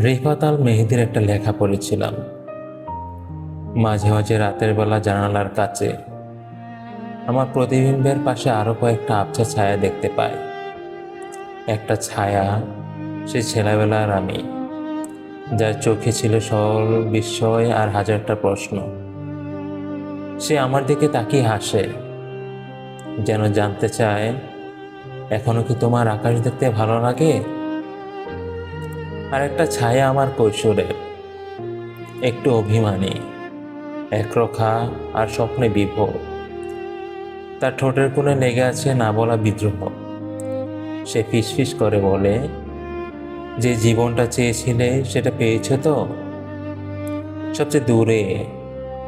রিফাত আল মেহেদীর একটা লেখা পড়েছিলাম। মাঝে মাঝে রাতের বেলা জানালার কাছে আমার প্রতিবিম্বের পাশে আরো কয়েকটা আবছা ছায়া দেখতে পাই। একটা ছায়া, সে ছেলেবেলার আমি, যার চোখে ছিল সরল বিস্ময় আর হাজারটা প্রশ্ন। সে আমার দিকে তাকিয়ে হাসে, যেন জানতে চায়, এখনো কি তোমার আকাশ দেখতে ভালো লাগে? আর একটা ছায়া আমার কৈশোরের, একটু অভিমানী, একরোখা আর স্বপ্নে বিভোর। তার ঠোঁটের কোণে লেগে আছে না বলা বিদ্রোহ। সে ফিসফিস করে বলে, যে জীবনটা চেয়েছিলে সেটা পেয়েছো তো? সবচেয়ে দূরে,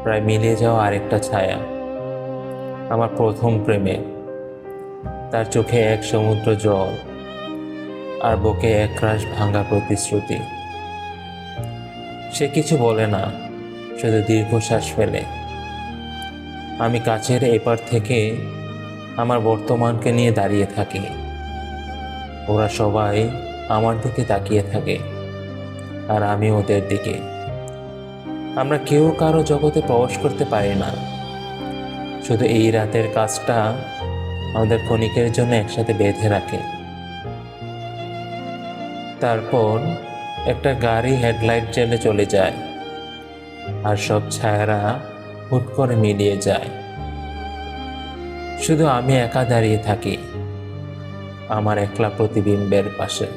প্রায় মিলিয়ে যাওয়া আরেকটা ছায়া, আমার প্রথম প্রেমে। তার চোখে এক সমুদ্র জল, আর বুকে একরাশ ভাঙা প্রতিশ্রুতি। সে কিছু বলে না, শুধু দীর্ঘশ্বাস ফেলে। আমি কাছের এপার থেকে আমার বর্তমানকে নিয়ে দাঁড়িয়ে থাকি। ওরা সবাই আমার দিকে তাকিয়ে থাকে, আর আমি ওদের দিকে। আমরা কেউ কারো জগতে প্রবেশ করতে পারি না, শুধু এই রাতের কাজটা আমাদের ক্ষণিকের জন্য একসাথে বেঁধে রাখে। তারপর একটা গাড়ি হেডলাইট জ্বেলে চলে যায়, আর সব ছায়ারা হুট করে মিলিয়ে যায়। শুধু আমি একা দাঁড়িয়ে থাকি আমার একলা প্রতিবিম্বের পাশে।